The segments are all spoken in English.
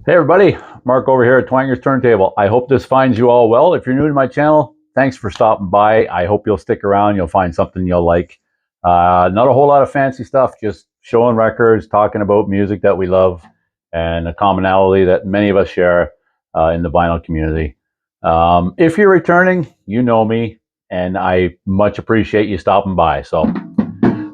Hey everybody, Mark over here at Twanger's Turntable. I hope this finds you all well. If you're new to my channel, thanks for stopping by. I hope you'll stick around. You'll find something you'll like. Not a whole lot of fancy stuff, just showing records, talking about music that we love, and a commonality that many of us share in the vinyl community. If you're returning, you know me, and I much appreciate you stopping by. So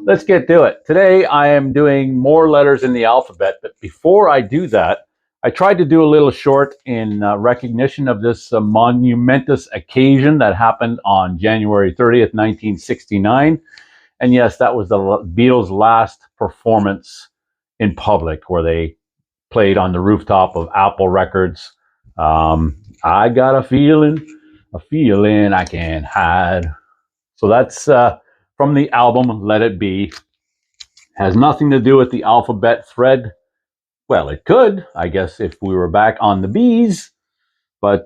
let's get to it. Today I am doing more letters in the alphabet, but before I do that, I tried to do a little short in recognition of this monumentous occasion that happened on January 30th, 1969. And yes, that was the Beatles' last performance in public, where they played on the rooftop of Apple Records. I got a feeling I can't hide. So that's from the album Let It Be. Has nothing to do with the alphabet thread. Well, it could, I guess, if we were back on the B's, but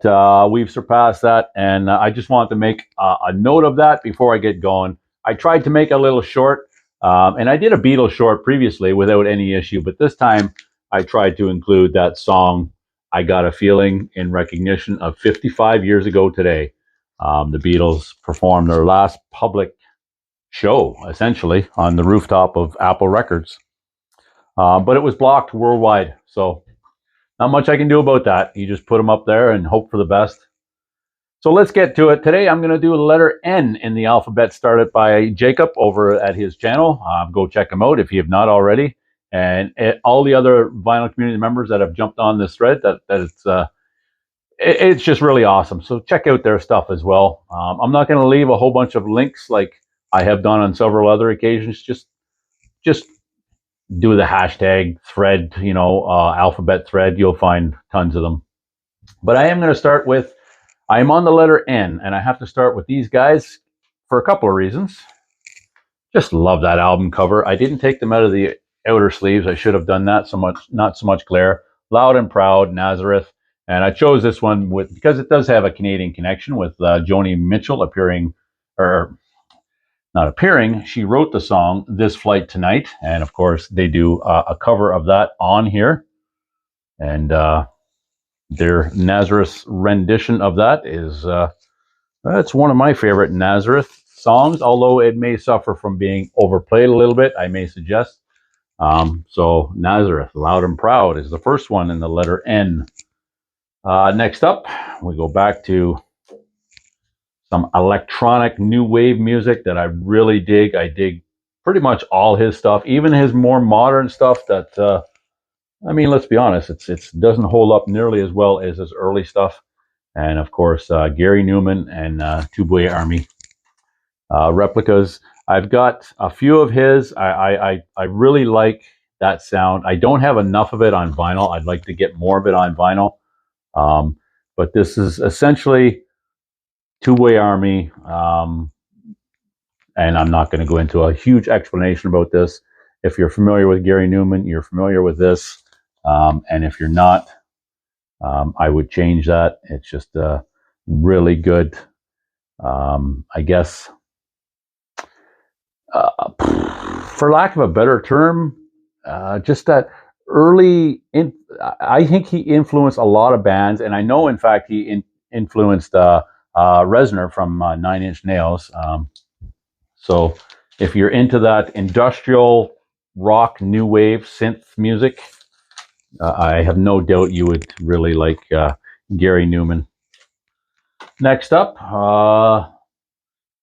we've surpassed that, and I just wanted to make a note of that before I get going. I tried to make a little short, and I did a Beatles short previously without any issue, but this time I tried to include that song, I Got a Feeling, in recognition of 55 years ago today. The Beatles performed their last public show, essentially, on the rooftop of Apple Records. But it was blocked worldwide, so not much I can do about that. You just put them up there and hope for the best. So let's get to it. Today I'm going to do a letter N in the alphabet, started by Jacob over at his channel. Go check him out if you have not already. And all the other vinyl community members that have jumped on this thread, it's just really awesome. So check out their stuff as well. I'm not going to leave a whole bunch of links like I have done on several other occasions. Just do the hashtag thread, alphabet thread. You'll find tons of them. But I am going to start with, I am on the letter N, and I have to start with these guys for a couple of reasons. Just love that album cover. I didn't take them out of the outer sleeves. I should have done that. Not so much glare. Loud and Proud, Nazareth. And I chose this one because it does have a Canadian connection with Joni Mitchell appearing, or not appearing, she wrote the song This Flight Tonight, and of course they do a cover of that on here, and their Nazareth rendition of that is that's one of my favorite Nazareth songs, although it may suffer from being overplayed a little bit, I may suggest. So Nazareth, Loud and Proud, is the first one in the letter N. Next up, we go back to some electronic new wave music that I really dig. I dig pretty much all his stuff, even his more modern stuff that, I mean, let's be honest, it doesn't hold up nearly as well as his early stuff. And of course, Gary Newman and Two-Boy Army replicas. I've got a few of his. I really like that sound. I don't have enough of it on vinyl. I'd like to get more of it on vinyl. But this is essentially Two-Way Army, and I'm not going to go into a huge explanation about this. If you're familiar with Gary Newman, you're familiar with this, and if you're not, I would change that. It's just really good, I guess, for lack of a better term, just that early, I think he influenced a lot of bands, and I know, in fact, he influenced Reznor from 9 Inch Nails. So if you're into that industrial rock, new wave, synth music, I have no doubt you would really like Gary Newman. Next up,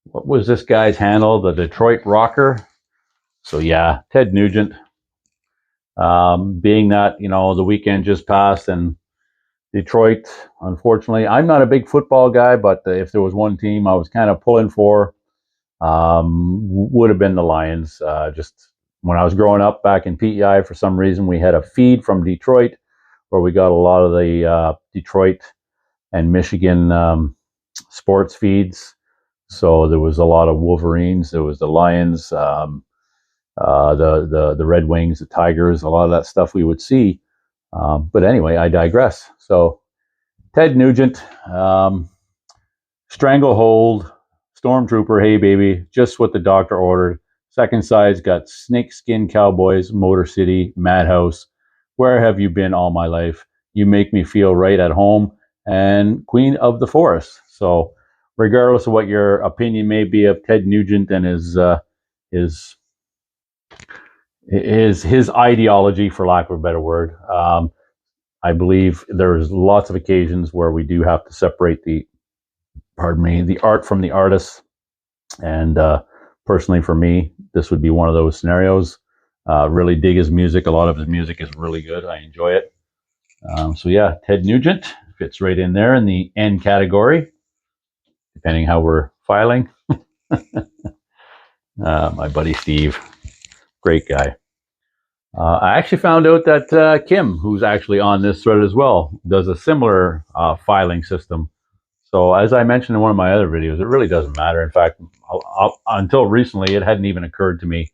what was this guy's handle? The Detroit Rocker. So yeah, Ted Nugent. Being that, the weekend just passed and Detroit, unfortunately, I'm not a big football guy, but if there was one team I was kind of pulling for, would have been the Lions. Just when I was growing up back in PEI, for some reason, we had a feed from Detroit where we got a lot of the Detroit and Michigan sports feeds. So there was a lot of Wolverines. There was the Lions, the Red Wings, the Tigers, a lot of that stuff we would see. But anyway, I digress. So Ted Nugent, Stranglehold, Stormtrooper, Hey Baby, Just What the Doctor Ordered. Second side's got Snakeskin Cowboys, Motor City, Madhouse, Where Have You Been All My Life, You Make Me Feel Right at Home, and Queen of the Forest. So regardless of what your opinion may be of Ted Nugent and his his ideology, for lack of a better word, I believe there's lots of occasions where we do have to separate the art from the artist. And personally, for me, this would be one of those scenarios. Really dig his music. A lot of his music is really good. I enjoy it. So yeah, Ted Nugent fits right in there in the N category, depending how we're filing. My buddy Steve, great guy. I actually found out that Kim, who's actually on this thread as well, does a similar filing system. So as I mentioned in one of my other videos, it really doesn't matter. In fact, until recently, it hadn't even occurred to me.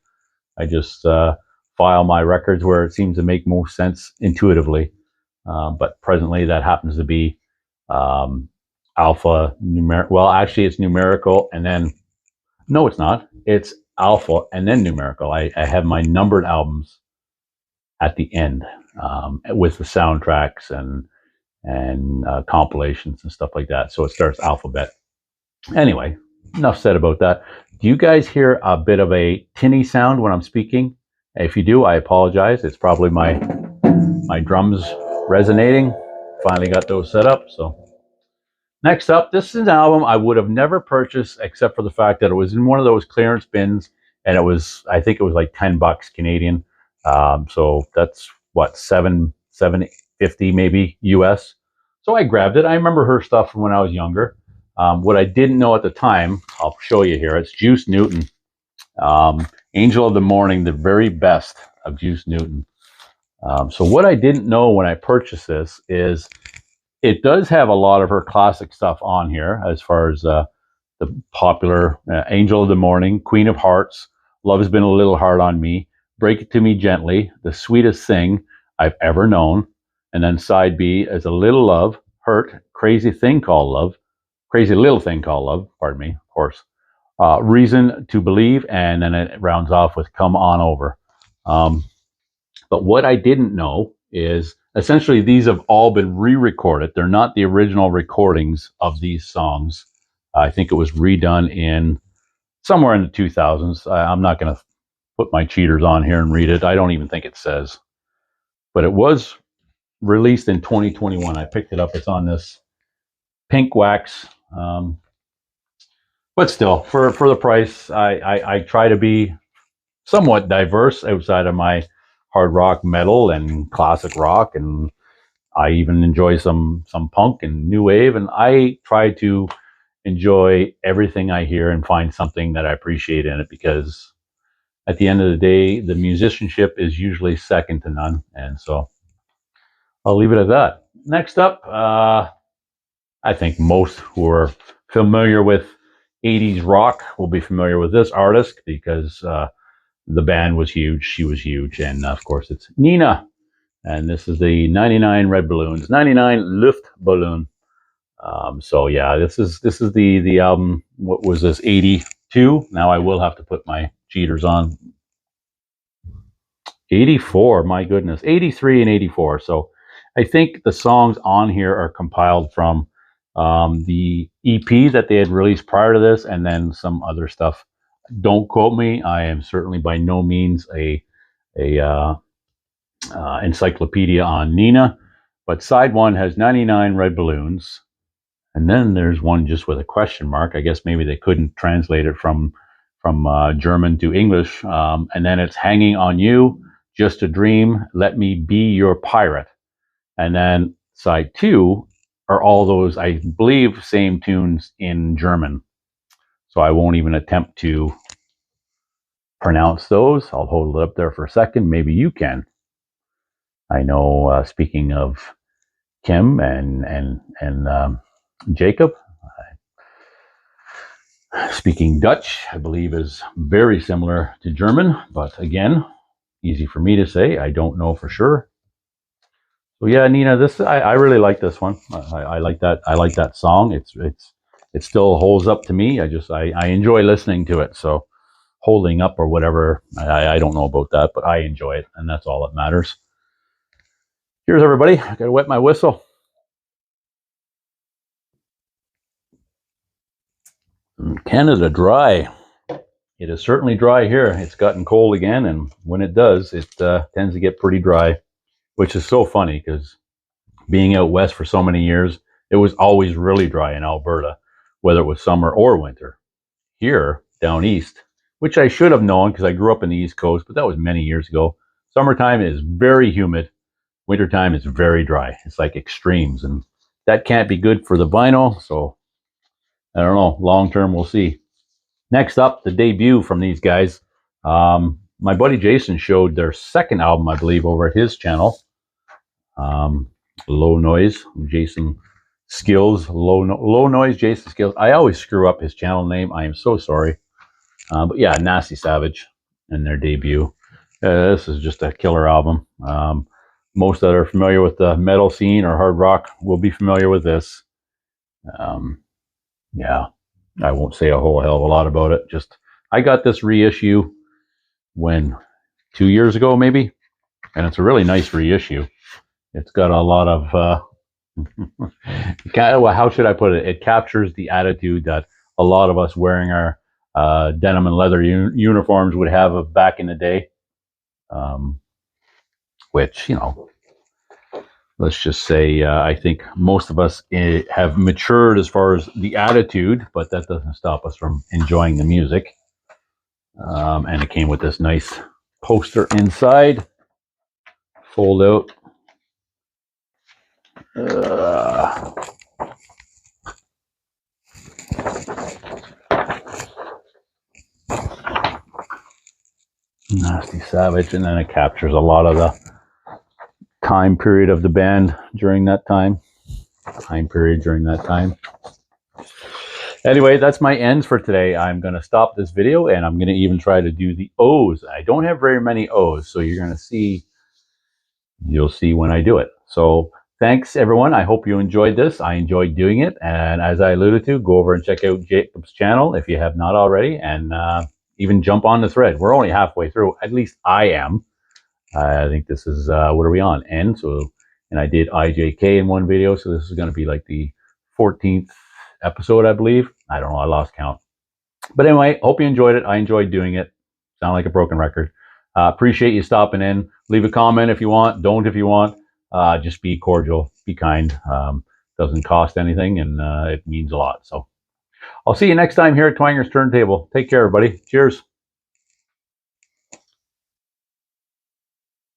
I just file my records where it seems to make most sense intuitively. But presently, that happens to be alpha numeric. Well, actually, it's numerical, and then no, it's not. It's alpha and then numerical. I have my numbered albums at the end with the soundtracks and compilations and stuff like that. So it starts alphabet. Anyway, enough said about that. Do you guys hear a bit of a tinny sound when I'm speaking? If you do, I apologize. It's probably my drums resonating. Finally got those set up. So next up, this is an album I would have never purchased except for the fact that it was in one of those clearance bins, and it was, I think it was like $10 Canadian. So that's what, $7.50 maybe US. So I grabbed it. I remember her stuff from when I was younger. What I didn't know at the time, I'll show you here. It's Juice Newton, Angel of the Morning, the very best of Juice Newton. So what I didn't know when I purchased this is it does have a lot of her classic stuff on here, as far as the popular Angel of the Morning, Queen of Hearts, Love Has Been a Little Hard on Me, Break It to Me Gently, The Sweetest Thing I've Ever Known, and then side B is A Little Love, Hurt, Crazy Little Thing Called Love, pardon me, of course, Reason to Believe, and then it rounds off with Come On Over. But what I didn't know is essentially these have all been re-recorded. They're not the original recordings of these songs. I think it was redone in somewhere in the 2000s. I'm not going to put my cheaters on here and read it. I don't even think it says. But it was released in 2021. I picked it up. It's on this pink wax. But still, for the price, I try to be somewhat diverse outside of my hard rock, metal, and classic rock, and I even enjoy some punk and new wave, and I try to enjoy everything I hear and find something that I appreciate in it, because at the end of the day, the musicianship is usually second to none, and so I'll leave it at that. Next up, I think most who are familiar with 80s rock will be familiar with this artist, because the band was huge, she was huge, and of course it's Nina. And this is the 99 Red Balloons, 99 Luftballon. So yeah, this is the album. What was this, 82? Now I will have to put my cheaters on. 84, my goodness, 83 and 84. So I think the songs on here are compiled from the EP that they had released prior to this, and then some other stuff. Don't quote me. I am certainly by no means a encyclopedia on Nina, but side one has 99 Red Balloons, and then there's one just with a question mark. I guess maybe they couldn't translate it from German to English, and then it's Hanging on You, Just a Dream, Let Me Be Your Pirate, and then side two are all those, I believe, same tunes in German. So I won't even attempt to pronounce those. I'll hold it up there for a second. Maybe you can. I know, speaking of Kim and Jacob, speaking Dutch, I believe, is very similar to German, but again, easy for me to say. I don't know for sure. So yeah, Nina, this I really like this one. I like that. I like that song. It still holds up to me. I enjoy listening to it. So holding up or whatever, I don't know about that, but I enjoy it, and that's all that matters. Cheers, everybody. I gotta wet my whistle. Canada dry. It is certainly dry here. It's gotten cold again, and when it does, it tends to get pretty dry, which is so funny because being out west for so many years, it was always really dry in Alberta, whether it was summer or winter. Here, down east, which I should have known because I grew up in the East Coast, but that was many years ago. Summertime is very humid. Wintertime is very dry. It's like extremes, and that can't be good for the vinyl. So I don't know. Long term, we'll see. Next up, the debut from these guys. My buddy Jason showed their second album, I believe, over at his channel. Low Noise, Jason Skills. Low Noise, Jason Skills. I always screw up his channel name. I am so sorry. But yeah, Nasty Savage and their debut. This is just a killer album. Most that are familiar with the metal scene or hard rock will be familiar with this. Yeah, I won't say a whole hell of a lot about it. Just, I got this reissue when 2 years ago, maybe, and it's a really nice reissue. It's got a lot of, how should I put it? It captures the attitude that a lot of us wearing our denim and leather uniforms would have back in the day. Which, you know, let's just say I think most of us have matured as far as the attitude, but that doesn't stop us from enjoying the music. And it came with this nice poster inside. Fold out. Nasty Savage, and then it captures a lot of the time period of the band during that time. Anyway, that's my ends for today. I'm going to stop this video, and I'm going to even try to do the O's. I don't have very many O's, so you're going to see, you'll see when I do it. So thanks, everyone. I hope you enjoyed this. I enjoyed doing it, and as I alluded to, go over and check out Jacob's channel if you have not already, and even jump on the thread. We're only halfway through. At least I am. I think this is, what are we on? N. So, and I did IJK in one video, so this is going to be like the 14th episode, I believe. I don't know. I lost count. But anyway, hope you enjoyed it. I enjoyed doing it. Sound like a broken record. Appreciate you stopping in. Leave a comment if you want. Don't if you want. Just be cordial. Be kind. Doesn't cost anything, and it means a lot. So I'll see you next time here at Twanger's Turntable. Take care, everybody. Cheers.